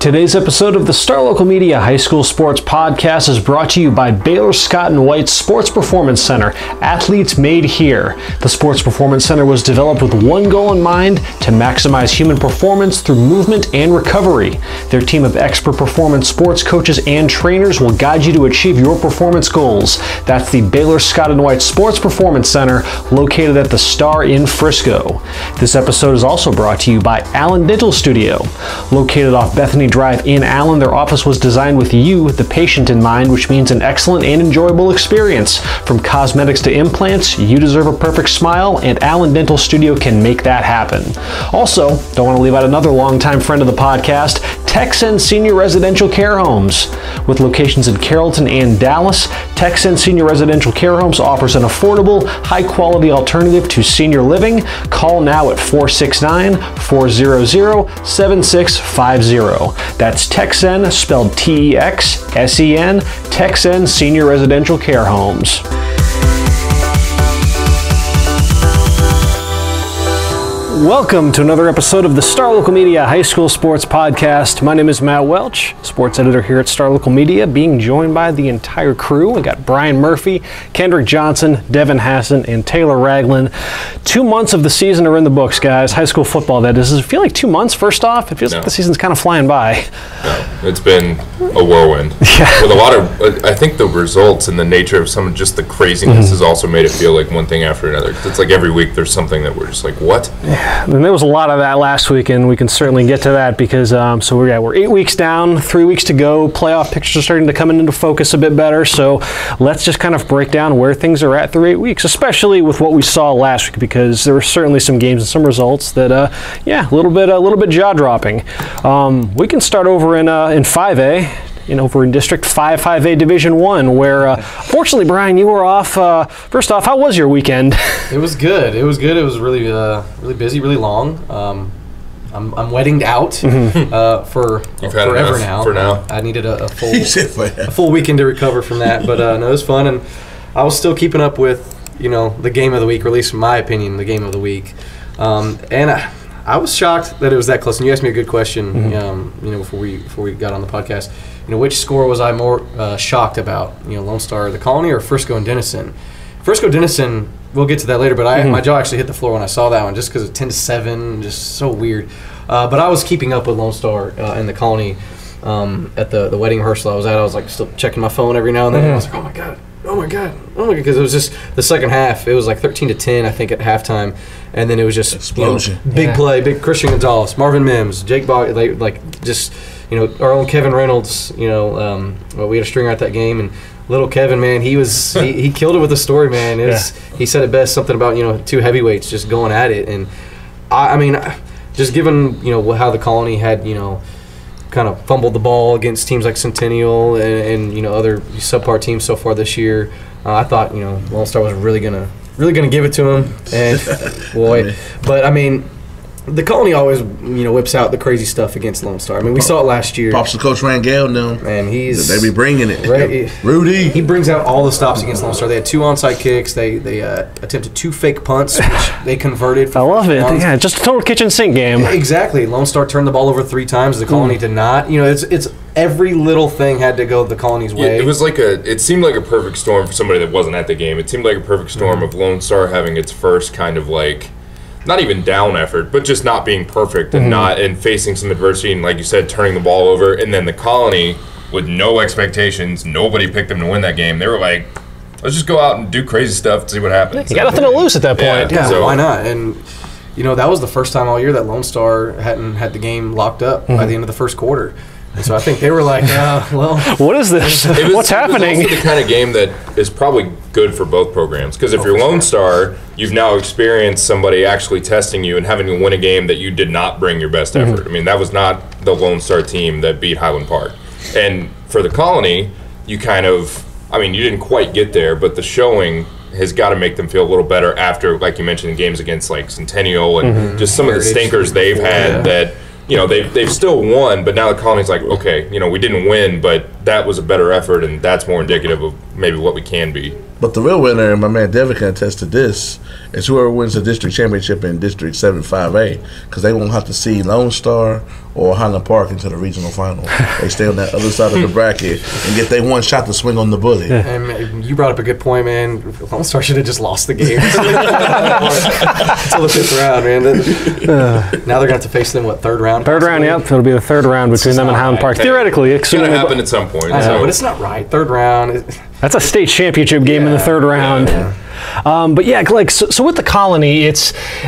Today's episode of the Star Local Media High School Sports Podcast is brought to you by Baylor Scott & White Sports Performance Center, athletes made here. The Sports Performance Center was developed with one goal in mind: to maximize human performance through movement and recovery. Their team of expert performance sports coaches and trainers will guide you to achieve your performance goals. That's the Baylor Scott & White Sports Performance Center, located at the Star in Frisco. This episode is also brought to you by Allen Dental Studio. Located off Bethany Drive in Allen, their office was designed with you, the patient, in mind, which means an excellent and enjoyable experience. From cosmetics to implants, you deserve a perfect smile, and Allen Dental Studio can make that happen. Also, don't want to leave out another longtime friend of the podcast, Tylan Senior Residential Care Homes. With locations in Carrollton and Dallas, Tylan Senior Residential Care Homes offers an affordable, high-quality alternative to senior living. Call now at 469-400-7650. That's Tylan, spelled T-E-X-S-E-N, Tylan Senior Residential Care Homes. Welcome to another episode of the Star Local Media High School Sports Podcast. My name is Matt Welch, sports editor here at Star Local Media, being joined by the entire crew. We got Bryan Murphy, Kendrick Johnson, Devin Hasson, and Taylor Raglin. 2 months of the season are in the books, guys. High school football, that is. Does it feel like 2 months, first off? It feels like the season's kind of flying by. No, it's been a whirlwind. Yeah. With a lot of, I think the results and the nature of some of just the craziness has also made it feel like one thing after another. It's like every week there's something that we're just like, what? Yeah. And there was a lot of that last week, and we can certainly get to that because we're 8 weeks down, 3 weeks to go. Playoff pictures are starting to come into focus a bit better. So let's just kind of break down where things are at through 8 weeks, especially with what we saw last week, because there were certainly some games and some results that, a little bit jaw dropping. We can start over in 5A. Over in District 5, 5A Division 1, where, fortunately, Bryan, you were off. First off, how was your weekend? It was good. It was really busy, really long. I'm weddinged out for forever now. For now. I needed a full weekend to recover from that, but no, it was fun, and I was still keeping up with the game of the week, or at least in my opinion, the game of the week, and I was shocked that it was that close. And you asked me a good question, before we got on the podcast. Which score was I more shocked about? Lone Star, the Colony, or Frisco and Denison? Frisco, Denison, we'll get to that later, but my jaw actually hit the floor when I saw that one, just because of 10-7, just so weird. But I was keeping up with Lone Star and the Colony at the wedding rehearsal I was at. I was like still checking my phone every now and then. And I was like, oh my god, because it was just the second half. It was like 13-10, I think, at halftime, and then it was just explosion, big play, big Christian Gonzalez, Marvin Mims, Jake Bog, our own Kevin Reynolds. We had a stringer at that game, and little Kevin, man, he killed it with the story, man. He said it best, something about two heavyweights just going at it, and I mean, just given how the Colony had kind of fumbled the ball against teams like Centennial and other subpar teams so far this year, I thought Lone Star was really gonna give it to him, and boy, but I mean, the Colony always whips out the crazy stuff against Lone Star. I mean, we saw it last year. Pops the coach Rangel now, and they be bringing it. Right, Rudy. He brings out all the stops against Lone Star. They had 2 onside kicks. They attempted 2 fake punts, which they converted. I love it. Yeah, just a total kitchen sink game. Yeah, exactly. Lone Star turned the ball over 3 times. The Colony did not. It's every little thing had to go the Colony's way. It was it seemed like a perfect storm for somebody that wasn't at the game. It seemed like a perfect storm of Lone Star having its first kind of not even down effort, but just not being perfect and facing some adversity, and like you said, turning the ball over. And then the Colony, with no expectations, nobody picked them to win that game. They were like, let's just go out and do crazy stuff and see what happens. You got nothing to lose at that point. Yeah, so why not? And that was the first time all year that Lone Star hadn't had the game locked up by the end of the first quarter. And so I think they were like, what is this? What's happening? It was also the kind of game that is probably good for both programs. Because if you're Lone Star, you've now experienced somebody actually testing you and having to win a game that you did not bring your best effort. I mean, that was not the Lone Star team that beat Highland Park. And for the Colony, you didn't quite get there, but the showing has got to make them feel a little better after, like you mentioned, games against Centennial and just some of the stinkers they've had that they've still won, but now the Colony's like, okay, we didn't win, but that was a better effort, and that's more indicative of maybe what we can be. But the real winner, and my man Devin can attest to this, is whoever wins the district championship in District 7 5A, because they won't have to see Lone Star or Highland Park into the regional final. They stay on that other side of the bracket and get their one shot to swing on the bully. And you brought up a good point, man. Lone Star should have just lost the game until the 5th round, man. Now they're going to have to face them, what, 3rd round? 3rd round, yep. It'll be the 3rd round between them and Highland Park. Theoretically, it's going to happen at some point. I know, but it's not right. 3rd round. That's a state championship game in the 3rd round. Yeah. But yeah, like so with the Colony,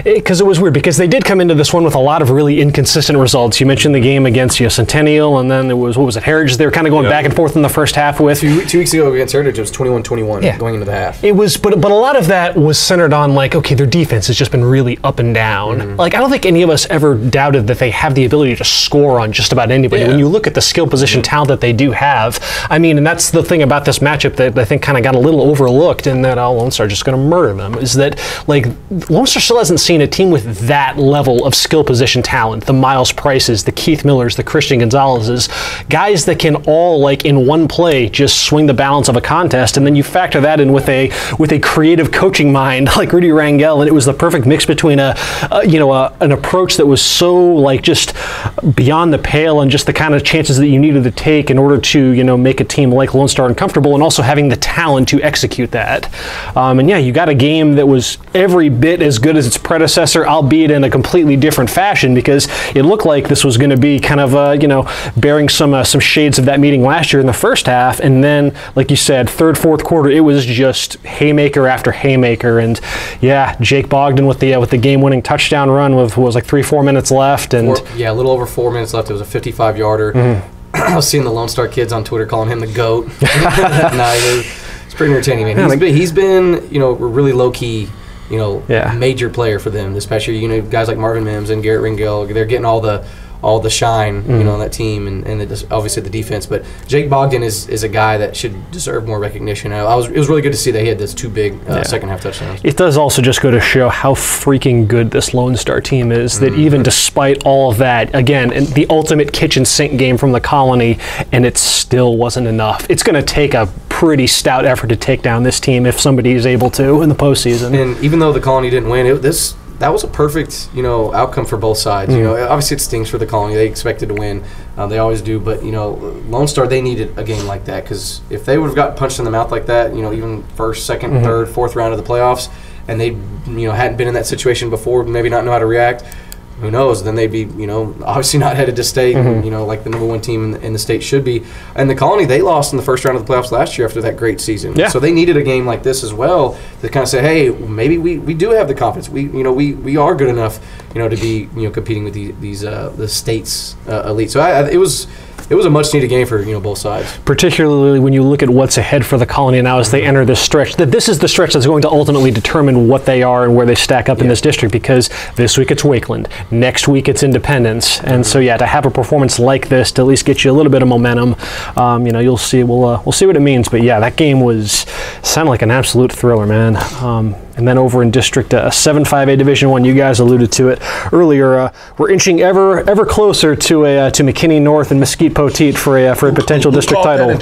because it was weird because they did come into this one with a lot of really inconsistent results. You mentioned the game against Centennial, and then there was, what was it, Heritage? They were kind of going back and forth in the first half with. 2 weeks ago against Heritage, it was 21-21 going into the half. It was, but a lot of that was centered on like, okay, their defense has just been really up and down. Like I don't think any of us ever doubted that they have the ability to score on just about anybody. When you look at the skill position talent that they do have, I mean, and that's the thing about this matchup that I think kind of got a little overlooked in that Lone Star just going to murder them, is that like Lone Star still hasn't seen a team with that level of skill position talent. The Miles Prices, the Keith Millers, the Christian Gonzalez's, guys that can all like in one play just swing the balance of a contest, and then you factor that in with a creative coaching mind like Rudy Rangel, and it was the perfect mix between an approach that was so like just beyond the pale and just the kind of chances that you needed to take in order to make a team like Lone Star uncomfortable, and also having the talent to execute that. And yeah, you got a game that was every bit as good as its predecessor, albeit in a completely different fashion, because it looked like this was going to be kind of bearing some shades of that meeting last year in the first half, and then like you said, 3rd, 4th quarter, it was just haymaker after haymaker. And yeah, Jake Bogdan with the game-winning touchdown run with what was like 3-4 minutes left, and a little over 4 minutes left. It was a 55-yarder. I was seeing the Lone Star kids on Twitter calling him the GOAT that night. It's pretty entertaining, man. He's been a really low-key, major player for them this past year. Guys like Marvin Mims and Garrett Ringel, they're getting all the shine, on that team, and obviously the defense. But Jake Bogdan is a guy that should deserve more recognition. It was really good to see that he had those 2 big second half touchdowns. It does also just go to show how freaking good this Lone Star team is, that even despite all of that, again, the ultimate kitchen sink game from the Colony, and it still wasn't enough. It's going to take a pretty stout effort to take down this team if somebody is able to in the postseason. And even though the Colony didn't win, that was a perfect, outcome for both sides. Obviously it stings for the Colony. They expected to win. They always do. But, Lone Star, they needed a game like that, because if they would have got punched in the mouth like that, even 1st, 2nd, 3rd, 4th round of the playoffs, and they, hadn't been in that situation before, maybe not know how to react, who knows? Then they'd be, obviously not headed to state, like the #1 team in the state should be. And the Colony, they lost in the 1st round of the playoffs last year after that great season. Yeah. So they needed a game like this as well to kind of say, hey, maybe we do have the confidence. We are good enough, to be, competing with these the state's elite. So it was a much-needed game for both sides. Particularly when you look at what's ahead for the Colony now as they enter this stretch. That this is the stretch that's going to ultimately determine what they are and where they stack up in this district, because this week it's Wakeland, next week it's Independence, and so yeah, to have a performance like this to at least get you a little bit of momentum, you'll see. We'll see what it means. But yeah, that game sounded like an absolute thriller, man. And then over in District 7 5A Division 1, you guys alluded to it earlier. We're inching ever closer to McKinney North and Mesquite Poteet for a potential district title.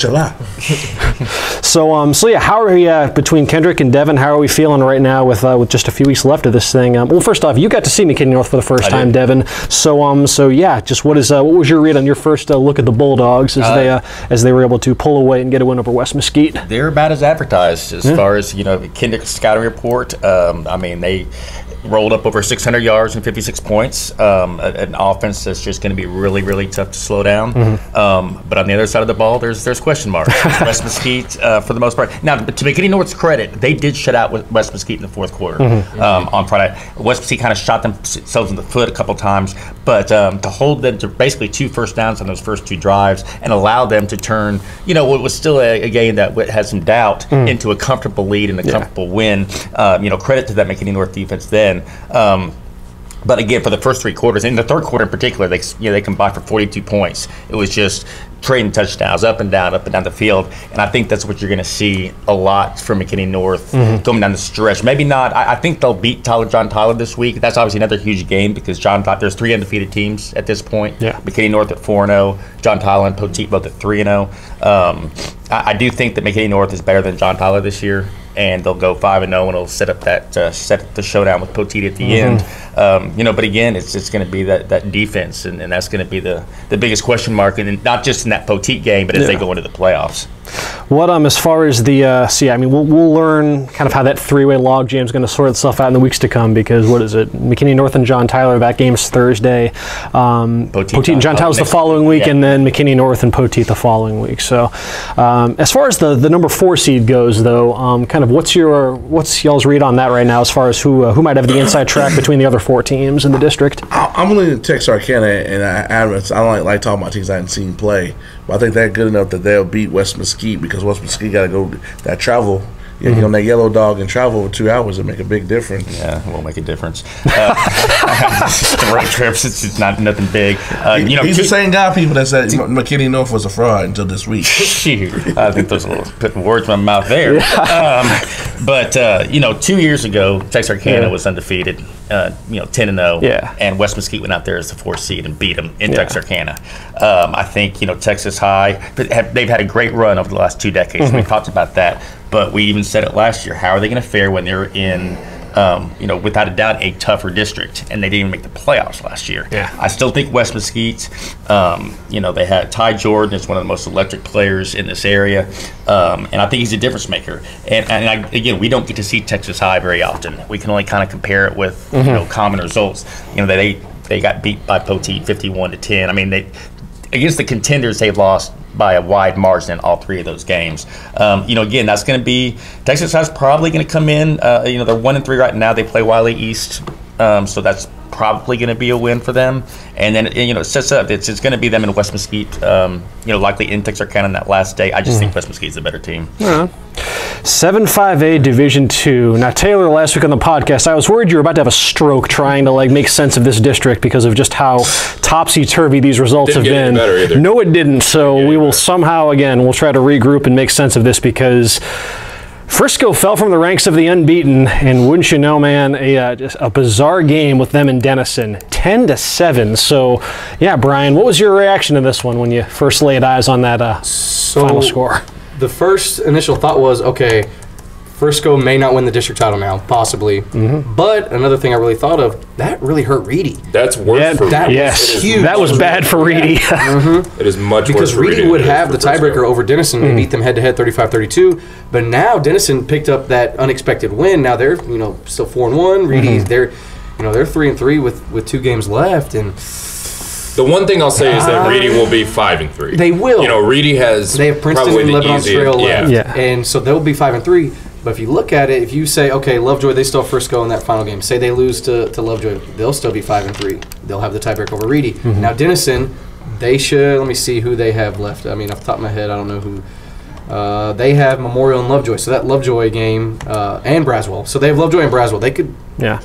So yeah, how are we between Kendrick and Devin? How are we feeling right now with just a few weeks left of this thing? Well, first off, you got to see McKinney North for the first time, Devin. So yeah, just what was your read on your first look at the Bulldogs as they were able to pull away and get a win over West Mesquite? They're about as advertised as far as Kendrick's scouting report. They rolled up over 600 yards and 56 points. An offense that's just going to be really, really tough to slow down. But on the other side of the ball, there's question marks. West Mesquite, for the most part. Now, to McKinney North's credit, they did shut out West Mesquite in the 4th quarter on Friday. West Mesquite kind of shot themselves in the foot a couple times, but to hold them to basically 2 first downs on those first 2 drives and allow them to turn, what was still a game that had some doubt into a comfortable lead and a comfortable win. Credit to that McKinney North defense then. But again, for the first 3 quarters, in the 3rd quarter in particular, they combined for 42 points. It was just trading touchdowns up and down the field, and I think that's what you're going to see a lot from McKinney North going down the stretch. Maybe not. I think they'll beat John Tyler this week. That's obviously another huge game because there's 3 undefeated teams at this point. Yeah. McKinney North at 4-0, John Tyler and Poteet both at 3-0. I do think that McKinney North is better than John Tyler this year, and they'll go 5-0, and it'll set up the showdown with Poteet at the end. But again, it's going to be that defense, and that's going to be the biggest question mark, and not just in that Poteet game, but as they go into the playoffs. What as far as the we'll learn kind of how that three-way log jam is going to sort itself out in the weeks to come, because what is it? McKinney North and John Tyler, that game's Thursday. Poteet and John Tyler's the following week, and then McKinney North and Poteet the following week. So as far as the number 4 seed goes, though, kind of what's y'all's read on that right now as far as who might have the inside track between the other 4 teams in the district? I'm leaning Texarkana, and I don't like talking about teams I haven't seen play, but I think they're good enough that they'll beat West Mesquite, because West Mesquite got to go that travel. Yeah, get on that yellow dog and travel for 2 hours and make a big difference. Yeah, it won't make a difference. The road trips, it's not nothing big. He's the same guy, people, that said McKinney North was a fraud until this week. Shoot, I think those are a little putting words in my mouth there. But 2 years ago, Texarkana was undefeated, 10-0. Yeah. And West Mesquite went out there as the 4th seed and beat them in Texarkana. I think Texas High, they've had a great run over the last 2 decades. We talked about that. But we even said it last year. How are they going to fare when they're in, without a doubt, a tougher district? And they didn't even make the playoffs last year. Yeah. I still think West Mesquite, they had Ty Jordan is one of the most electric players in this area. And I think he's a difference maker. And again, we don't get to see Texas High very often. We can only kind of compare it with, common results. They got beat by Poteet 51-10. I mean, against the contenders, they've lost by a wide margin in all 3 of those games. Again, that's going to be Texas High's probably going to come in. They're 1-3 right now. They play Wiley East, so that's probably going to be a win for them. And then it sets up. It's going to be them in West Mesquite. Likely in Texarkana on that last day. I just think West Mesquite's a better team. 7-5A Division II. Now, Taylor, last week on the podcast, I was worried you were about to have a stroke trying to make sense of this district because of just how topsy-turvy these results have been. No, it didn't. So we will somehow, again, we'll try to regroup and make sense of this, because Frisco fell from the ranks of the unbeaten, and wouldn't you know, man, just a bizarre game with them in Denison, 10-7. So, yeah, Brian, what was your reaction to this one when you first laid eyes on that final score? The first initial thought was, okay, Frisco may not win the district title now, possibly. But another thing I really thought of, that really hurt Reedy. That's worse for Reedy. Yes, huge. That was bad for Reedy. It is much worse for Reedy. Because Reedy would have the tiebreaker over Denison. They beat them head-to-head 35-32. But now Denison picked up that unexpected win. Now they're, still 4-1. Reedy's, they're 3-3 with 2 games left. And the one thing I'll say is that Reedy will be 5-3. They will. Reedy has they have Princeton probably and the Lebanon Trail left. Yeah. And so they'll be 5-3. But if you look at it, if you say, okay, Lovejoy, they still have Frisco in that final game. Say they lose to Lovejoy, they'll still be 5-3. They'll have the tiebreak over Reedy. Now Denison, they should. Let me see who they have left. I mean, off the top of my head, I don't know who. They have Memorial and Lovejoy. So that Lovejoy game and Braswell. So they have Lovejoy and Braswell. They could. Yeah,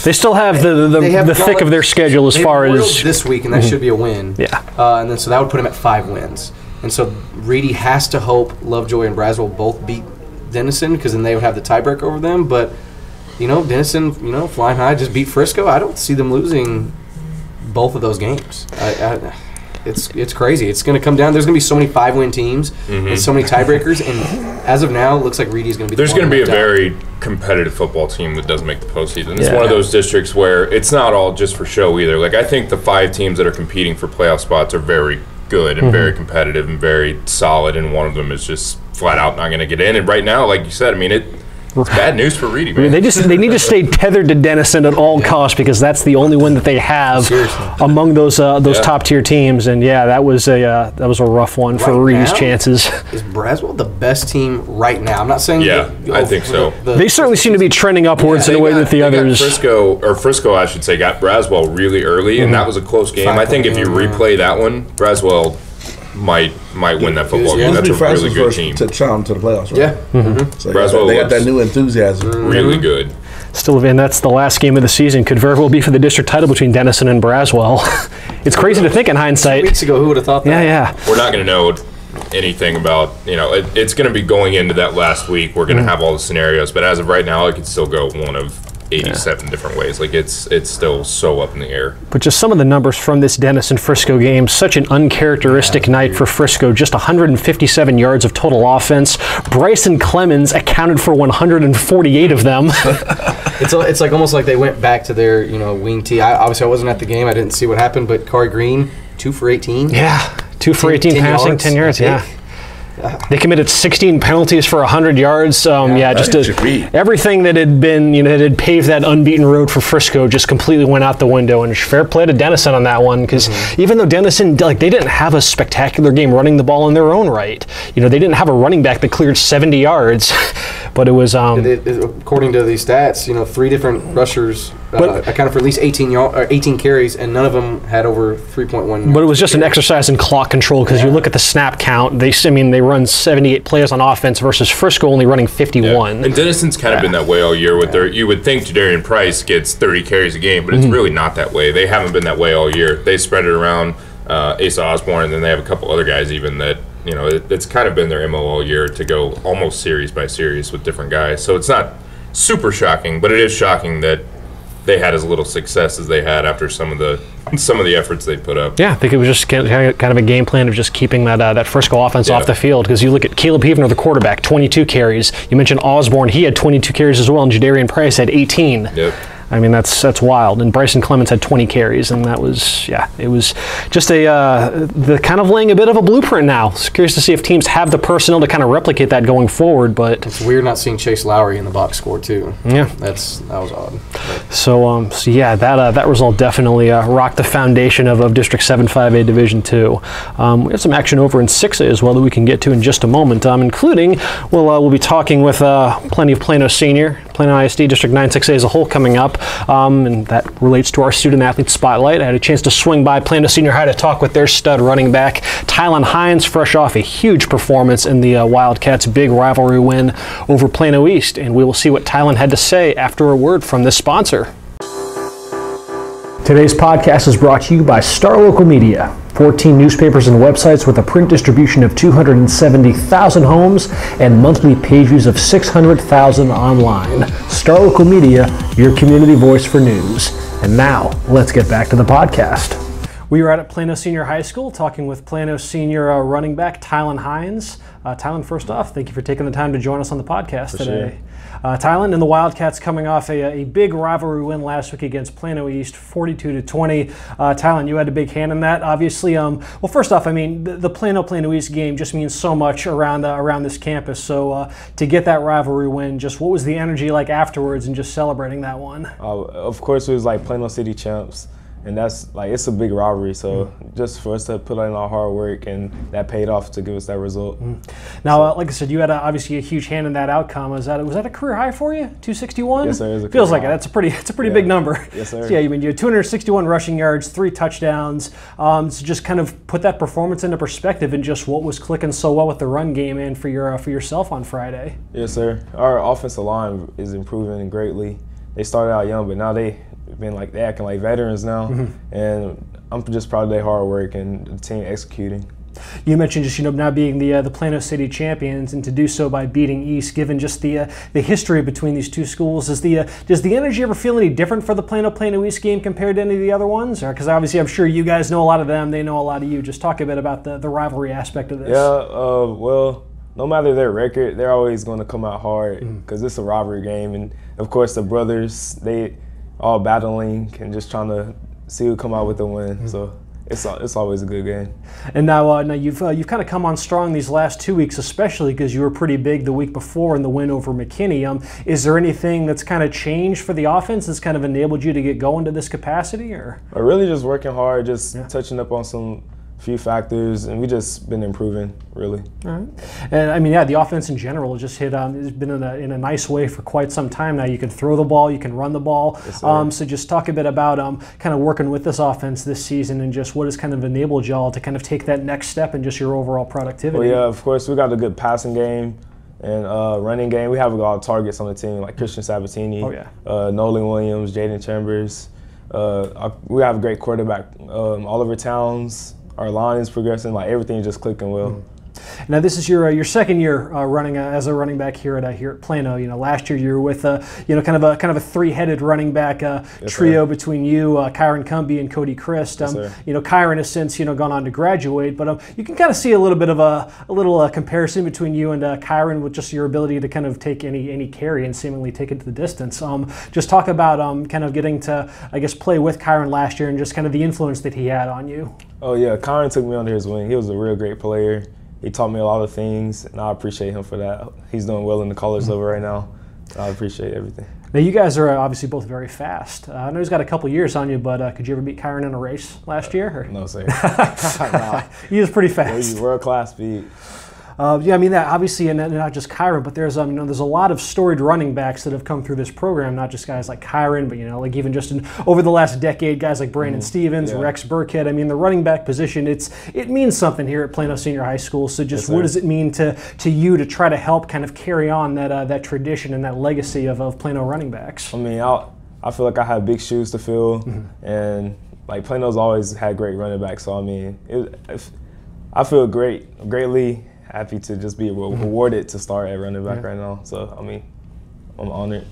they still have the thick of their schedule as far as this week, and that should be a win. Yeah, and then so that would put them at 5 wins. And so Reedy has to hope Lovejoy and Braswell both beat Denison, because then they would have the tiebreaker over them. But Denison, flying high, just beat Frisco. I don't see them losing both of those games. It's crazy. It's going to come down. There's going to be so many 5-win teams and so many tiebreakers. And as of now, it looks like Reedy is going to be. There's going to be a very competitive football team that doesn't make the postseason. It's one of those districts where it's not all just for show either. I think the 5 teams that are competing for playoff spots are very good and very competitive and very solid, and one of them is just flat out not going to get in. And right now, like you said, I mean, it's bad news for Reedy, man. They need to stay tethered to Denison at all costs, because that's the only one that they have among those top tier teams. And that was a rough one for Reedy's chances. Is Braswell the best team right now? I'm not saying. I think so. They certainly seem to be trending upwards in a way that the others. Frisco, I should say, got Braswell really early, and that was a close game. I think if you replay that one, Braswell might win that football game. That's a really good team. To challenge to the playoffs, right? Yeah. So they got that new enthusiasm. Really good. Still, and that's the last game of the season. Could very well be for the district title between Denison and Braswell. It's crazy to think in hindsight. 2 weeks ago, who would have thought that? Yeah. We're not going to know anything about, it's going to be going into that last week. We're going to have all the scenarios, but as of right now, it could still go one of 87 different ways. Like it's still so up in the air. But just some of the numbers from this Denison-Frisco game, such an uncharacteristic night for Frisco. Just 157 yards of total offense. Bryson Clemens accounted for 148 of them. It's like almost like they went back to their wing tee. Obviously I wasn't at the game. I didn't see what happened, but Corey Green, 2 for 18. Yeah, 2 for 18 passing, 10 yards. Yeah. They committed 16 penalties for 100 yards. Just everything that had been, that had paved that unbeaten road for Frisco just completely went out the window. And fair play to Denison on that one, because even though Denison, they didn't have a spectacular game running the ball in their own right. They didn't have a running back that cleared 70 yards, but it was. According to these stats, 3 different rushers accounted for at least 18 carries, and none of them had over 3.1. But it was just an exercise in clock control, because you look at the snap count. They run 78 players on offense versus Frisco only running 51. Yeah. And Denison's kind of been that way all year with their. You would think Jadarian Price gets 30 carries a game, but it's really not that way. They haven't been that way all year. They spread it around Asa Osborne, and then they have a couple other guys even that it's kind of been their MO all year to go almost series by series with different guys. So it's not super shocking, but it is shocking that they had as little success as they had after some of the efforts they put up. Yeah, I think it was just kind of a game plan of just keeping that Frisco offense off the field, because you look at Caleb Heavener, the quarterback, 22 carries. You mentioned Osborne, he had 22 carries as well, and Jadarian Price had 18. Yep. I mean, that's wild. And Bryson Clemens had 20 carries, and that was, it was just the kind of laying a bit of a blueprint now. It's curious to see if teams have the personnel to kind of replicate that going forward, but it's weird not seeing Chase Lowry in the box score too. Yeah. That was odd. That result definitely rocked the foundation of District 7 5A Division 2. We have some action over in 6A as well that we can get to in just a moment, including we'll be talking with plenty of Plano Senior, Plano ISD, District 9 6A as a whole coming up. And that relates to our student athlete spotlight. I had a chance to swing by Plano Senior High to talk with their stud running back, Tylan Hines, fresh off a huge performance in the Wildcats' big rivalry win over Plano East. And we will see what Tylan had to say after a word from this sponsor. Today's podcast is brought to you by Star Local Media. 14 newspapers and websites with a print distribution of 270,000 homes and monthly page views of 600,000 online. Star Local Media, your community voice for news. And now, let's get back to the podcast. We are at Plano Senior High School talking with Plano Senior running back Tylan Hines. Tylan, first off, thank you for taking the time to join us on the podcast today. Tylan and the Wildcats coming off a big rivalry win last week against Plano East, 42-20. Tylan, you had a big hand in that, obviously. Well, first off, I mean, the Plano East game just means so much around this campus. So to get that rivalry win, just what was the energy like afterwards and just celebrating that one? Of course, it was like Plano City champs. And that's it's a big rivalry. So just for us to put in our hard work, and that paid off to give us that result. Now, like I said, you had obviously a huge hand in that outcome. Was that a career high for you? 261? Yes, sir. It was a Feels like high. It's a pretty big number. Yes, sir. So, yeah, you had 261 rushing yards, 3 touchdowns. So just kind of put that performance into perspective and just what was clicking so well with the run game and for yourself on Friday. Yes, sir. Our offensive line is improving greatly. They started out young, but now they acting like veterans now, and I'm just proud of their hard work and the team executing. You mentioned just now being the Plano City champions, and to do so by beating East. Given just the history between these two schools, does the energy ever feel any different for the Plano East game compared to any of the other ones? Because obviously I'm sure you guys know a lot of them, they know a lot of you. Just talk a bit about the rivalry aspect of this. Yeah, well, no matter their record, they're always going to come out hard because it's a rivalry game, and of course the brothers, they all battling and just trying to see who come out with the win. So it's always a good game. And now you've kind of come on strong these last 2 weeks, especially because you were pretty big the week before in the win over McKinney. Is there anything that's kind of changed for the offense that's kind of enabled you to get going to this capacity, or? Really just working hard, just touching up on some few factors, and we just been improving, really. All right. And I mean, the offense in general just has been in a nice way for quite some time now. You can throw the ball, you can run the ball. Yes, sir. So just talk a bit about kind of working with this offense this season, and just what has kind of enabled y'all to kind of take that next step in just your overall productivity. Well, yeah, of course, we got a good passing game and running game. We have a lot of targets on the team, like Christian Sabatini, Nolan Williams, Jaden Chambers. We have a great quarterback, Oliver Towns. Our line is progressing, everything is just clicking well. Now this is your second year running as a running back here at Plano. Last year you were with kind of a three-headed running back trio between you, Kyron Cumbie, and Cody Christ. Kyron has since gone on to graduate, but you can kind of see a little bit of a comparison between you and Kyron with just your ability to kind of take any carry and seemingly take it to the distance. Just talk about kind of getting to, I guess, play with Kyron last year and just kind of the influence that he had on you. Oh yeah, Kyron took me under his wing. He was a real great player. He taught me a lot of things, and I appreciate him for that. He's doing well in the college level right now. I appreciate everything. Now you guys are obviously both very fast. I know he's got a couple years on you, but could you ever beat Kyron in a race last year? Or? No, sir. Nah. He was pretty fast. He's world-class speed. Yeah, I mean that obviously, and not just Kyron, but there's there's a lot of storied running backs that have come through this program. Not just guys like Kyron, but like even just over the last decade, guys like Brandon Stevens, Rex Burkhead. I mean, the running back position, it means something here at Plano Senior High School. So just what does it mean to you to try to help kind of carry on that tradition and that legacy of Plano running backs? I mean, I feel like I have big shoes to fill, and like Plano's always had great running backs. So I mean, I feel greatly happy to just be rewarded to start at running back right now. So, I mean, I'm honored.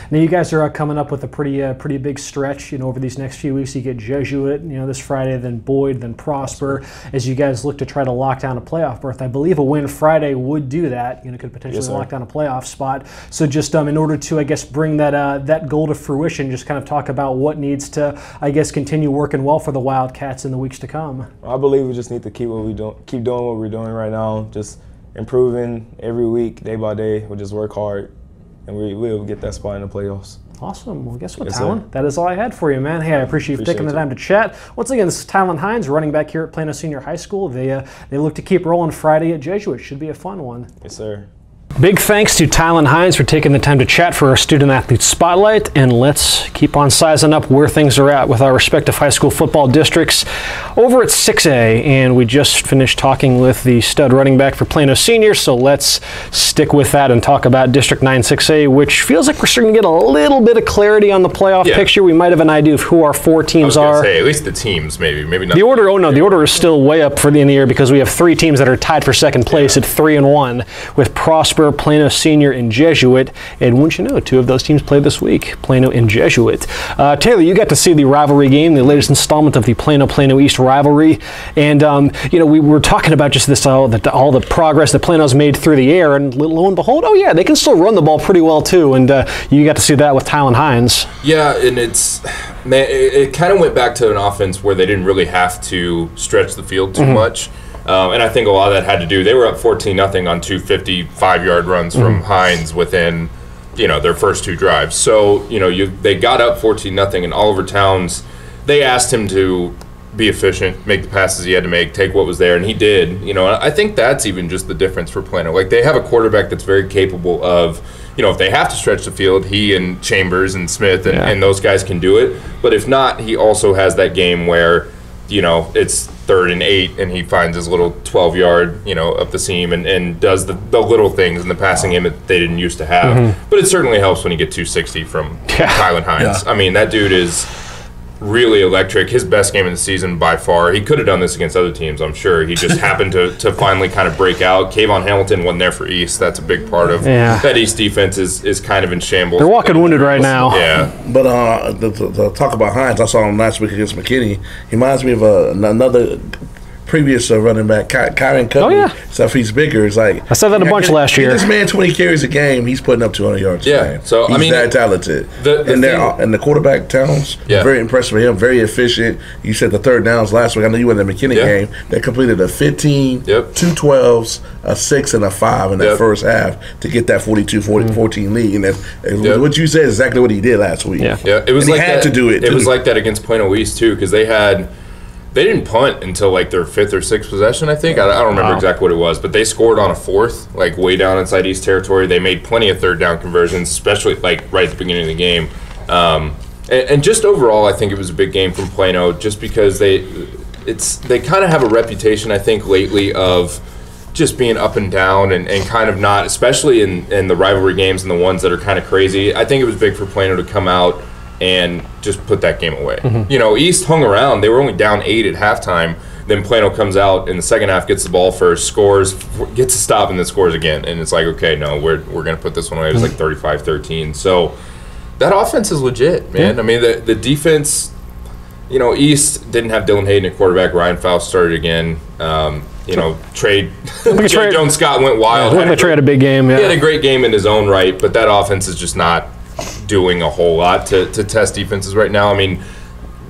Now you guys are coming up with a pretty big stretch. Over these next few weeks, you get Jesuit, this Friday, then Boyd, then Prosper. As you guys look to try to lock down a playoff berth, I believe a win Friday would do that. Could potentially lock down a playoff spot. So just in order to, I guess, bring that goal to fruition, just kind of talk about what needs to, I guess, continue working well for the Wildcats in the weeks to come. I believe we just need to keep doing what we're doing right now. Just improving every week, day by day. We'll just work hard, and we'll get that spot in the playoffs. Awesome. Well, guess what, Tylan? That is all I had for you, man. Hey, I appreciate you taking the time to chat. Once again, this is Tylan Hines, running back here at Plano Senior High School. They look to keep rolling Friday at Jesuit. Should be a fun one. Yes, sir. Big thanks to Tylan Hines for taking the time to chat for our Student Athlete Spotlight, and let's keep on sizing up where things are at with our respective high school football districts over at 6A, and we just finished talking with the stud running back for Plano Senior, so let's stick with that and talk about District 9 6A, which feels like we're starting to get a little bit of clarity on the playoff picture. We might have an idea of who our four teams are. Say, at least the teams, maybe not. The order, the order is still way up for the end of the year because we have three teams that are tied for second place at 3-1 with Prosper, Plano Senior, and Jesuit, and wouldn't you know, two of those teams play this week, Plano and Jesuit. Taylor, you got to see the rivalry game, the latest installment of the Plano East rivalry, and we were talking about just this all the progress that Plano's made through the air, and lo and behold, oh yeah, they can still run the ball pretty well too, and you got to see that with Tylan Hines. Yeah, and it kind of went back to an offense where they didn't really have to stretch the field too much. And I think a lot of that had to do, they were up 14-0 on two 55-yard runs from Hines within, their first two drives. So, they got up 14-0, and Oliver Towns, they asked him to be efficient, make the passes he had to make, take what was there, and he did. I think that's even just the difference for Plano. Like, they have a quarterback that's very capable of, if they have to stretch the field, he and Chambers and Smith and those guys can do it. But if not, he also has that game where, it's 3rd and 8, and he finds his little 12-yard, up the seam and does the little things in the passing game that they didn't used to have. But it certainly helps when you get 260 from Tylan Hines. I mean, that dude is really electric. His best game of the season by far. He could have done this against other teams, I'm sure. He just happened to finally kind of break out. Kayvon Hamilton wasn't there for East. That's a big part of that East defense is kind of in shambles. They're walking wounded right now. Yeah. But to talk about Hines, I saw him last week against McKinney. He reminds me of another previous running back, Kyron Cumbie. Oh, yeah. Except he's bigger. It's like, I said that a bunch last year. This man 20 carries a game. He's putting up 200 yards a game. So he's that talented. And the quarterback Towns, very impressed with him. Very efficient. You said the third downs last week. I know you were in the McKinney game. They completed a 15, 2 12s, a 6, and a 5 in that first half to get that 42-14 lead. And what you said is exactly what he did last week. Yeah. It was he had to do it. It was like that against Plano East too, because they didn't punt until like their 5th or 6th possession, I think. I don't remember exactly what it was, but they scored on a 4th, like way down inside East territory. They made plenty of 3rd down conversions, especially like right at the beginning of the game. And just overall, I think it was a big game from Plano, just because they kind of have a reputation, I think, lately of just being up and down and kind of not, especially in the rivalry games and the ones that are kind of crazy. I think it was big for Plano to come out and just put that game away. You know, East hung around. They were only down 8 at halftime. Then Plano comes out in the second half, gets the ball first, scores, gets a stop, and then scores again. And it's like, okay, no, we're going to put this one away. It was like 35-13. So that offense is legit, man. I mean, the defense, you know, East didn't have Dylan Hayden at quarterback. Ryan Faust started again. You know, Trey Jones Scott went wild. Trey had a big game. Yeah. He had a great game in his own right, but that offense is just not doing a whole lot to test defenses right now. I mean,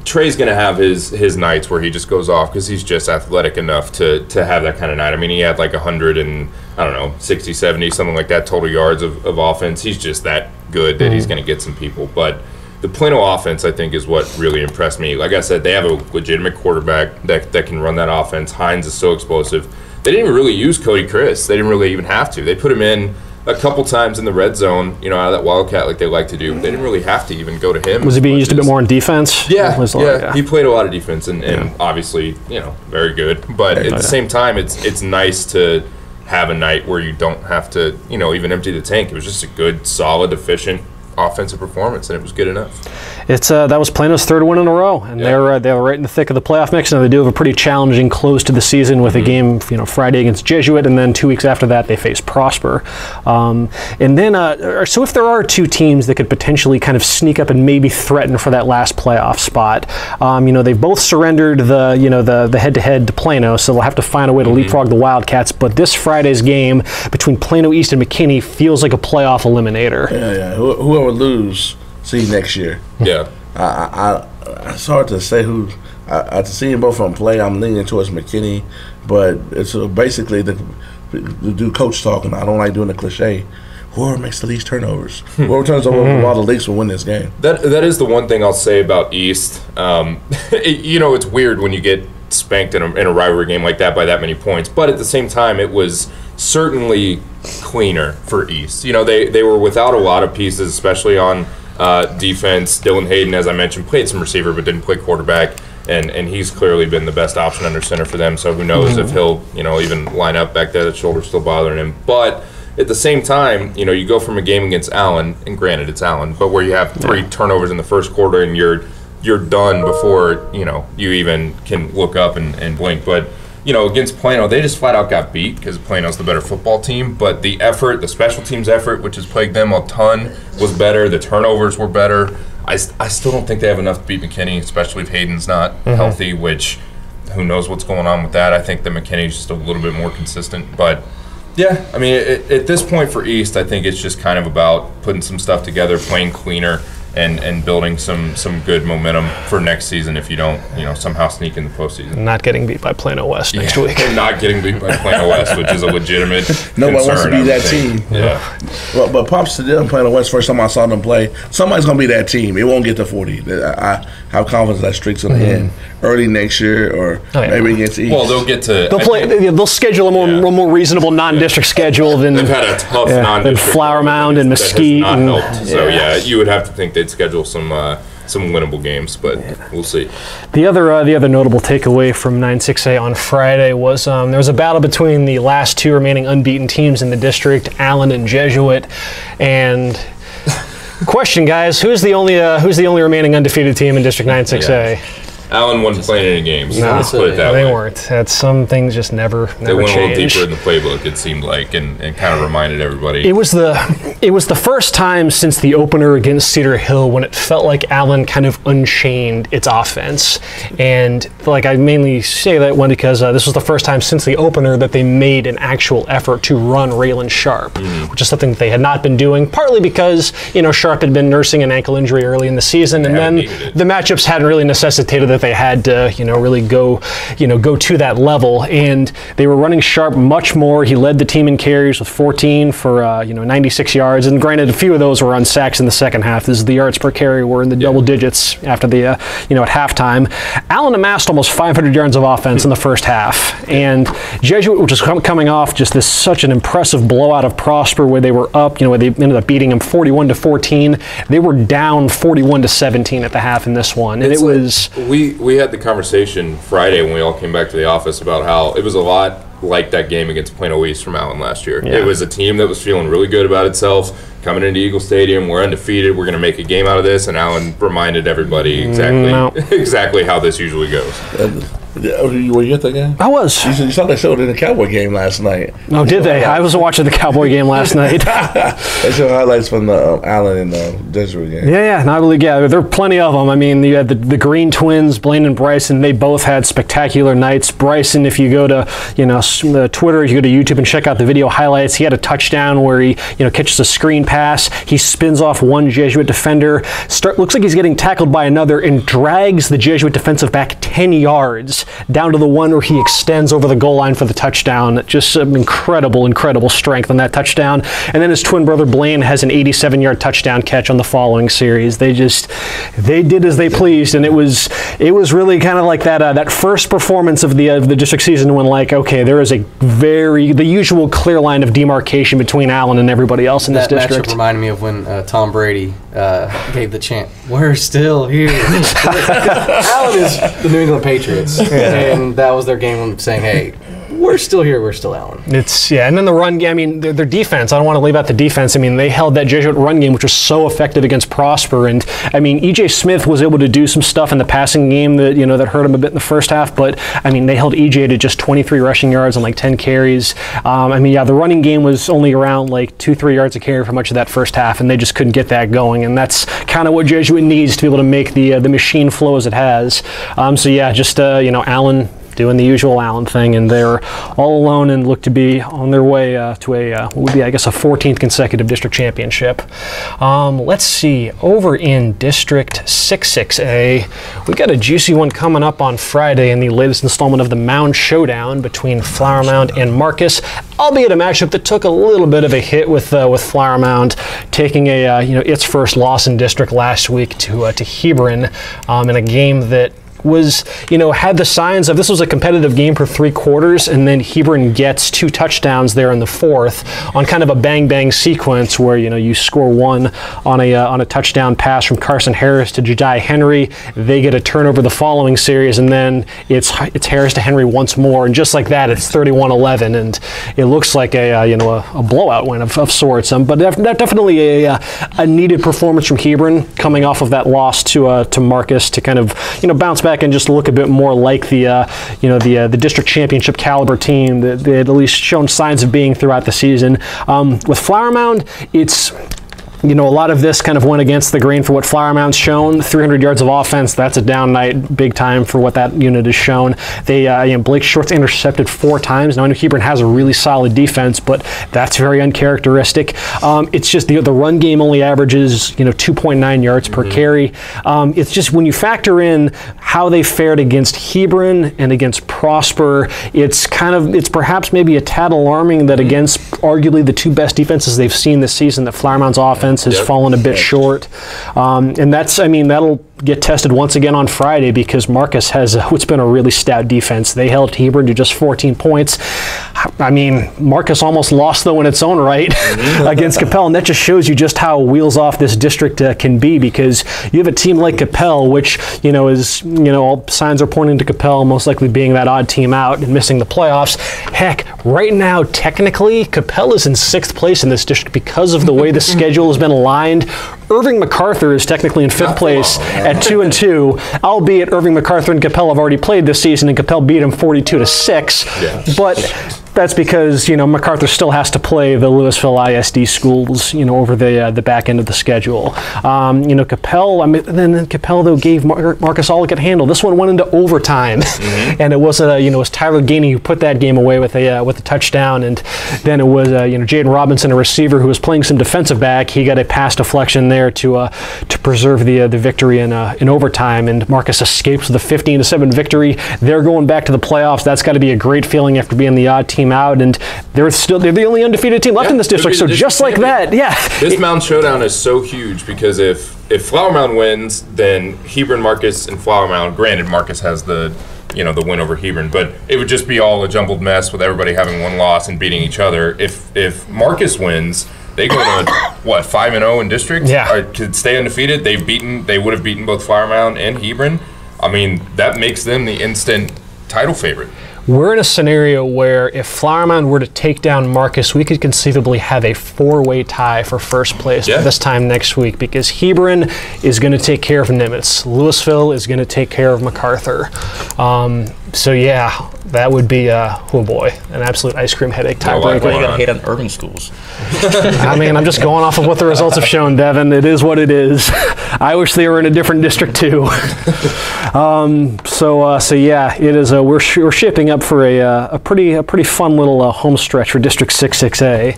Trey's going to have his nights where he just goes off because he's just athletic enough to have that kind of night. I mean, he had like 100 and, I don't know, 60, 70, something like that total yards of offense. He's just that good that he's going to get some people. But the Plano offense, I think, is what really impressed me. Like I said, they have a legitimate quarterback that can run that offense. Hines is so explosive. They didn't even really use Cody Chris. They didn't really even have to. They put him in a couple times in the red zone, you know, out of that Wildcat like they like to do. They didn't really have to even go to him. Was he being used a bit more in defense? Yeah, he played a lot of defense and obviously, you know, very good. But at the same time, it's nice to have a night where you don't have to, you know, even empty the tank. It was just a good, solid, efficient offensive performance, and it was good enough. It's that was Plano's third win in a row, and they're right in the thick of the playoff mix. Now they do have a pretty challenging close to the season with a game, you know, Friday against Jesuit, and then 2 weeks after that they face Prosper. And then, so if there are two teams that could potentially kind of sneak up and maybe threaten for that last playoff spot, you know, they've both surrendered the head-to-head to Plano, so they'll have to find a way to leapfrog the Wildcats. But this Friday's game between Plano East and McKinney feels like a playoff eliminator. Yeah. Whoever lose, see next year. Yeah. It's hard to say who. After seeing both of them play, I'm leaning towards McKinney, but it's basically the do coach talking. I don't like doing the cliche. Whoever makes the least turnovers, whoever turns over the ball the least will win this game. That is the one thing I'll say about East. You know, it's weird when you get spanked in a rivalry game like that by that many points, but at the same time, it was certainly cleaner for East. You know, they were without a lot of pieces, especially on defense. Dylan Hayden, as I mentioned, played some receiver but didn't play quarterback, and he's clearly been the best option under center for them. So who knows if he'll, you know, even line up back there. The shoulder's still bothering him. But at the same time, you know, you go from a game against Allen, and granted it's Allen, but where you have 3 turnovers in the first quarter and you're done before, you know, you even can look up and blink. But, you know, against Plano, they just flat out got beat because Plano's the better football team. But the effort, the special teams effort, which has plagued them a ton, was better. The turnovers were better. I still don't think they have enough to beat McKinney, especially if Hayden's not healthy, which who knows what's going on with that. I think that McKinney's just a little bit more consistent. But, yeah, I mean, at this point for East, I think it's just kind of about putting some stuff together, playing cleaner, and building some good momentum for next season if you don't, you know, somehow sneak in the postseason. Not getting beat by Plano West next week. And not getting beat by Plano West, which is a legitimate Nobody wants to be that think. team. Yeah. Well, but props to them, Plano West. First time I saw them play, somebody's going to be that team. It won't get to 40. I have confidence that streak's going to end early next year or maybe against East. Well, they'll get to... They'll schedule a more reasonable non-district schedule than... They've had a tough non-district. Than Flower Mound and Mesquite. That has not helped. So, you would have to think they'd schedule some winnable games, but we'll see. The other notable takeaway from 9-6A on Friday was there was a battle between the last 2 remaining unbeaten teams in the district, Allen and Jesuit, and question, guys, who's the only remaining undefeated team in District 9-6A? Allen wasn't playing any games. No, let's put it that they way. weren't. That's some things just never They went change. a little deeper in the playbook, it seemed like, and kind of reminded everybody. It was the first time since the opener against Cedar Hill when it felt like Allen kind of unchained its offense. And like I mainly say that one because this was the first time since the opener that they made an actual effort to run Raglin Sharp, which is something that they had not been doing, partly because, you know, Sharp had been nursing an ankle injury early in the season, and then the matchups hadn't really necessitated that they had to, you know, really go to that level, and they were running Sharp much more. He led the team in carries with 14 for 96 yards, and granted, a few of those were on sacks in the second half. This is the yards per carry were in the double digits after the at halftime. Allen amassed almost 500 yards of offense in the first half, and Jesuit, which was coming off just such an impressive blowout of Prosper, where they were up, where they ended up beating them 41-14. They were down 41-17 at the half in this one, and we had the conversation Friday when we all came back to the office about how it was a lot like that game against Plano East from Allen last year. Yeah. It was a team that was feeling really good about itself, coming into Eagle Stadium, we're undefeated, we're going to make a game out of this, and Allen reminded everybody exactly how this usually goes. Were you at the game? I was. You saw they showed in the Cowboy game last night. Oh, did they? I was watching the Cowboy game last night. They showed highlights from the Allen and Jesuit game. Yeah, and I believe, there were plenty of them. I mean, you had the Green twins, Blaine and Bryson. They both had spectacular nights. Bryson, if you go to Twitter, you go to YouTube and check out the video highlights. He had a touchdown where he catches a screen pass. He spins off one Jesuit defender. Looks like he's getting tackled by another and drags the Jesuit defensive back 10 yards. Down to the one where he extends over the goal line for the touchdown. Just some incredible strength on that touchdown. And then his twin brother Blaine has an 87-yard touchdown catch on the following series. They did as they pleased, and it was really kind of like that first performance of the district season when, like, okay, there is the usual clear line of demarcation between Allen and everybody else in this district. That matchup reminded me of when Tom Brady gave the chant, "We're still here." Allen is the New England Patriots. And that was their game saying, hey, we're still here, we're still Allen. And then the run game, I mean, their defense, I don't want to leave out the defense. I mean, they held that Jesuit run game, which was so effective against Prosper. And, I mean, E.J. Smith was able to do some stuff in the passing game that hurt him a bit in the first half. But, I mean, they held E.J. to just 23 rushing yards and like 10 carries. The running game was only around like 2-3 yards a carry for much of that first half, and they just couldn't get that going. And that's kind of what Jesuit needs to be able to make the machine flow as it has. Allen doing the usual Allen thing, and they're all alone and look to be on their way to what would be, I guess, a 14th consecutive district championship. Let's see, over in District 6A, we've got a juicy one coming up on Friday in the latest installment of the Mound Showdown between Flower Mound and Marcus, albeit a matchup that took a little bit of a hit with Flower Mound taking its first loss in district last week to Hebron in a game that had the signs of this was a competitive game for 3 quarters, and then Hebron gets 2 touchdowns there in the 4th on kind of a bang sequence where you score one on a touchdown pass from Carson Harris to Jediah Henry. They get a turnover the following series, and then it's Harris to Henry once more, and just like that, it's 31-11, and it looks like a blowout win of sorts. But definitely a needed performance from Hebron coming off of that loss to Marcus to kind of bounce back and just look a bit more like the district championship caliber team that they had at least shown signs of being throughout the season. With Flower Mound, it's a lot of this kind of went against the grain for what Flower Mound's shown. 300 yards of offense, that's a down night, big time for what that unit has shown. They, Blake Short's intercepted 4 times. Now, I know Hebron has a really solid defense, but that's very uncharacteristic. It's just the run game only averages, 2.9 yards per carry. It's just when you factor in how they fared against Hebron and against Prosper, it's perhaps maybe a tad alarming that against arguably the 2 best defenses they've seen this season, that Flower Mound's offense has fallen a bit short. And that'll get tested once again on Friday because Marcus has what's been a really stout defense. They held Hebron to just 14 points. I mean, Marcus almost lost, though, in its own right against Coppell, and that just shows you just how wheels off this district can be, because you have a team like Coppell, which, all signs are pointing to Coppell most likely being that odd team out and missing the playoffs. Heck, right now, technically, Coppell is in 6th place in this district because of the way the schedule has been aligned. Irving MacArthur is technically in 5th place at 2-2, albeit Irving MacArthur and Coppell have already played this season, and Coppell beat him 42-6. Yeah. But that's because MacArthur still has to play the Lewisville ISD schools over the back end of the schedule. Coppell, then Coppell though gave Marcus all he could handle. This one went into overtime, and it was it was Tyler Gainey who put that game away with a touchdown, and then it was Jaden Robinson, a receiver who was playing some defensive back. He got a pass deflection there to preserve the victory in overtime, and Marcus escapes with a 15-7 victory. They're going back to the playoffs. That's got to be a great feeling after being the odd team out, and they're the only undefeated team left in this district. So just like that, this Mound Showdown is so huge because if Flower Mound wins, then Hebron, Marcus, and Flower Mound. Granted, Marcus has the win over Hebron, but it would just be all a jumbled mess with everybody having one loss and beating each other. If Marcus wins, they go to 5-0 in district. Yeah, could stay undefeated. They would have beaten both Flower Mound and Hebron. I mean, that makes them the instant title favorite. We're in a scenario where if Flower Mound were to take down Marcus, we could conceivably have a 4-way tie for first place this time next week, because Hebron is going to take care of Nimitz. Lewisville is going to take care of MacArthur. So yeah, that would be, oh boy, an absolute ice cream headache tiebreaker. Why you got to hate on urban schools? I mean, I'm just going off of what the results have shown, Devin. It is what it is. I wish they were in a different district too. So yeah, it is. We're shaping up for a pretty fun little home stretch for District 6-6A.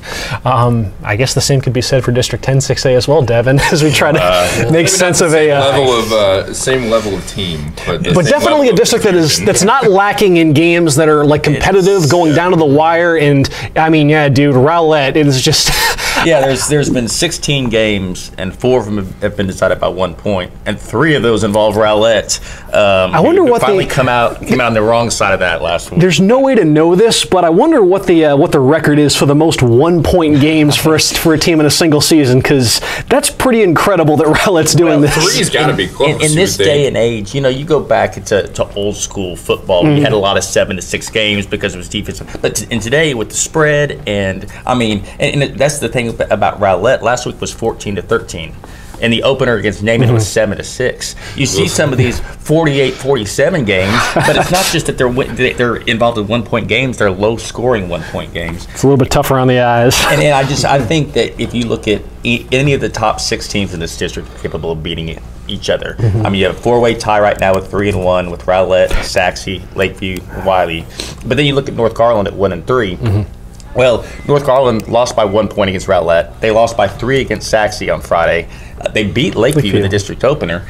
I guess the same could be said for District 10-6A as well, Devin, as we try to make sense of same level of team, but definitely a district that's not lacking in games that are like competitive, going down to the wire. And I mean, yeah, dude, Rowlett, it is just. Yeah, there's been 16 games, and 4 of them have been decided by 1 point, and 3 of those involve Rowlett. I wonder what finally came out on the wrong side of that last week. There's no way to know this, but I wonder what the record is for the most 1-point games for a team in a single season, because that's pretty incredible that Rowlett's doing this. 3's got to be close. In this day and age, you go back to old school football. We had a lot of 7-6 games because it was defensive. But today with the spread, and I mean, and that's the thing about Rowlett. Last week was 14-13. And the opener against Naaman was 7-6. You see some of these 48-47 games, but it's not just that they're involved in 1-point games; they're low-scoring 1-point games. It's a little bit tougher on the eyes. And I think that if you look at any of the top 6 teams in this district, are capable of beating each other. I mean, you have a 4-way tie right now with 3-1 with Rowlett, Sachse, Lakeview, Wiley. But then you look at North Garland at 1-3. Well, North Garland lost by 1 point against Rowlett. They lost by 3 against Sachse on Friday. They beat Lakeview in the district opener.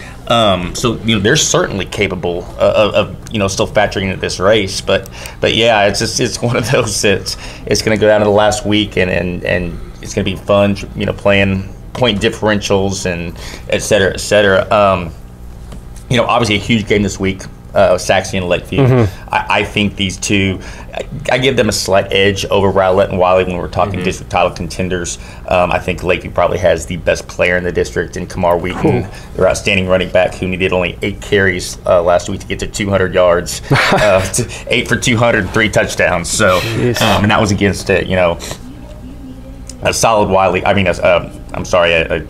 So they're certainly capable of still factoring into this race. But yeah, it's one of those that it's going to go down to the last week, and it's going to be fun. Playing point differentials and et cetera, et cetera. Obviously a huge game this week. Sachse and Lakeview. I think these two, I give them a slight edge over Rowlett and Wiley when we're talking district title contenders. I think Lakeview probably has the best player in the district in Kamar Wheaton, their outstanding running back, who needed only 8 carries last week to get to 200 yards, 8 for 200, 3 touchdowns. So, and that was against a solid Wiley. I mean, I'm sorry,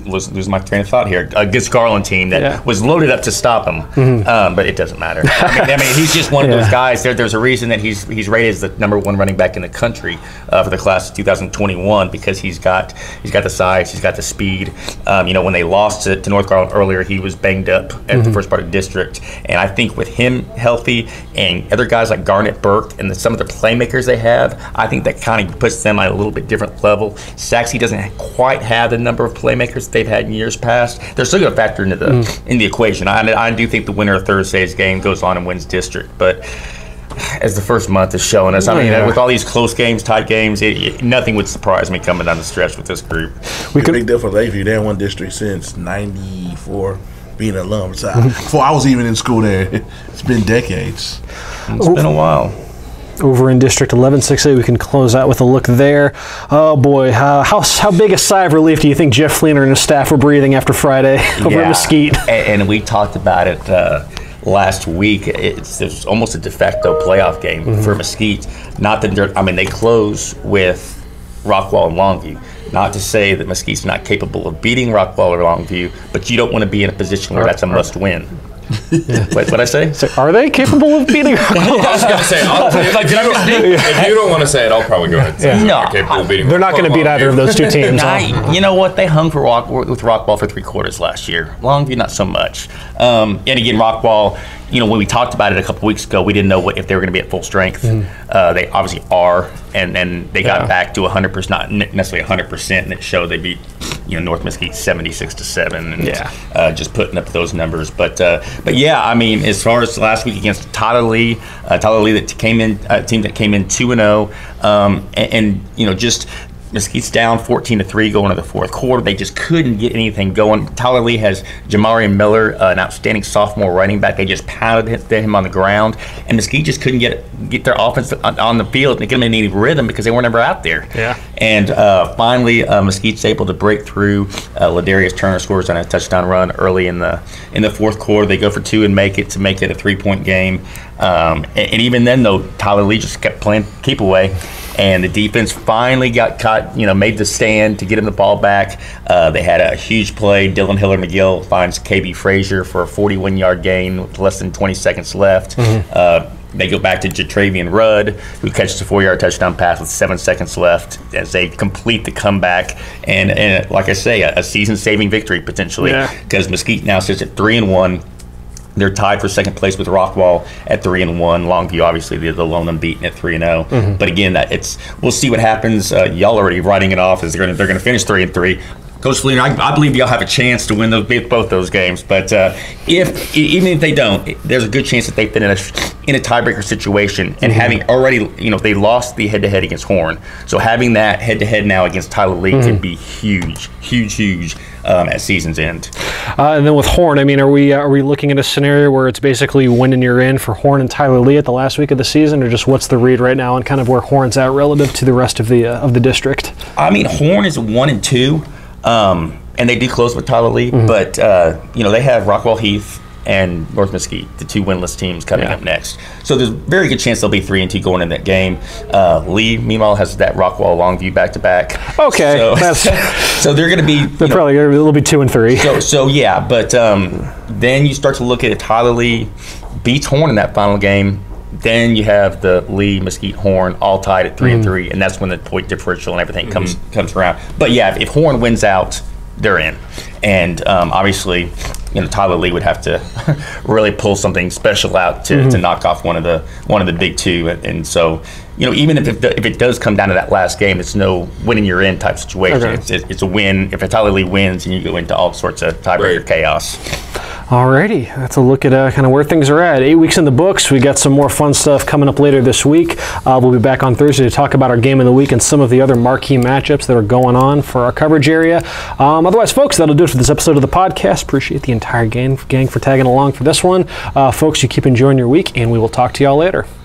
losing my train of thought here. Against Garland team that was loaded up to stop him, but it doesn't matter. I mean, he's just one of those guys. There's a reason that he's rated as the #1 running back in the country for the class of 2021, because he's got the size, he's got the speed. When they lost to North Garland earlier, he was banged up at the first part of district, and I think with him healthy and other guys like Garnett Burke and some of the playmakers they have, I think that kind of puts them on a little bit different level. Sachse doesn't quite have the number of playmakers they've had in years past. They're still going to factor into the equation. I do think the winner of Thursday's game goes on and wins district, but as the first month is showing us, with all these close games, tight games, nothing would surprise me coming down the stretch with this group. Big deal for Lakeview. They haven't won district since '94, being alum. So before I was even in school there, it's been decades. It's been a while. Over in District 11-6A, we can close out with a look there. Oh boy, how big a sigh of relief do you think Jeff Fleener and his staff were breathing after Friday over at Mesquite? And we talked about it last week. It's almost a de facto playoff game for Mesquite. Not that they close with Rockwall and Longview. Not to say that Mesquite's not capable of beating Rockwall or Longview, but you don't want to be in a position where that's a must-win. What'd I say? So are they capable of beating Rockwall? I was going to say, if you don't want to say it, I'll probably go ahead and say no, capable of beating. They're not going to beat either of those two teams. You know what? They hung with Rockwall for 3 quarters last year. Longview, not so much. And again, Rockwall, when we talked about it a couple weeks ago, we didn't know if they were going to be at full strength. They obviously are, and then they got back to 100%, not necessarily 100%, and it showed they beat North Mesquite 76-7, and just putting up those numbers. But yeah, I mean, as far as last week against Tyler Lee that came in, a team that came in 2-0, and just Mesquite's down 14-3 going into the fourth quarter. They just couldn't get anything going. Tyler Lee has Jamari Miller, an outstanding sophomore running back. They just pounded him on the ground, and Mesquite just couldn't get their offense on the field and get them in any rhythm because they were never out there. Yeah. And finally, Mesquite's able to break through. Ladarius Turner scores on a touchdown run early in the fourth quarter. They go for 2 and make it a 3-point game. And even then, though, Tyler Lee just kept playing keep away. And the defense finally got caught, made the stand to get him the ball back. They had a huge play. Dylan Hiller McGill finds KB Frazier for a 41-yard gain with less than 20 seconds left. They go back to Jatravian Rudd, who catches a 4-yard touchdown pass with 7 seconds left as they complete the comeback. And like I say, a season-saving victory potentially, because Mesquite now sits at 3-1. They're tied for second place with Rockwall at 3-1. Longview, obviously, the lone unbeaten at 3-0. But again, we'll see what happens. Y'all already writing it off as they're going to finish 3-3. Coach Fleener, I believe y'all have a chance to win both those games. But even if they don't, there's a good chance that they finish in a tiebreaker situation. And having already, they lost the head-to-head against Horn. So having that head-to-head now against Tyler Lee could be huge at season's end. And then with Horn, are we looking at a scenario where it's basically win and you're in for Horn and Tyler Lee at the last week of the season, or just what's the read right now and kind of where Horn's at relative to the rest of the district? Horn is 1-2. And they do close with Tyler Lee, but they have Rockwall Heath and North Mesquite, the 2 winless teams coming up next. So there's a very good chance they'll be 3-2 going in that game. Lee, meanwhile, has that Rockwall Longview back-to-back. Okay, so they're going to be. They're probably going to be a little bit 2-3. So yeah, but then you start to look at it. Tyler Lee beats Horn in that final game. Then you have the Lee, Mesquite, Horn all tied at 3-3, and that's when the point differential and everything comes around. But yeah, if Horn wins out, they're in. And obviously, Tyler Lee would have to really pull something special out to knock off one of the big 2. And so, even if it does come down to that last game, it's no winning you're in type situation. Okay. It's a win. If a Tyler Lee wins, and you go into all sorts of tiebreaker chaos. Alrighty, that's a look at kind of where things are at. 8 weeks in the books. We got some more fun stuff coming up later this week. We'll be back on Thursday to talk about our game of the week and some of the other marquee matchups that are going on for our coverage area. Otherwise, folks, that'll do it for this episode of the podcast. Appreciate the entire gang for tagging along for this one. Folks, you keep enjoying your week, and we will talk to y'all later.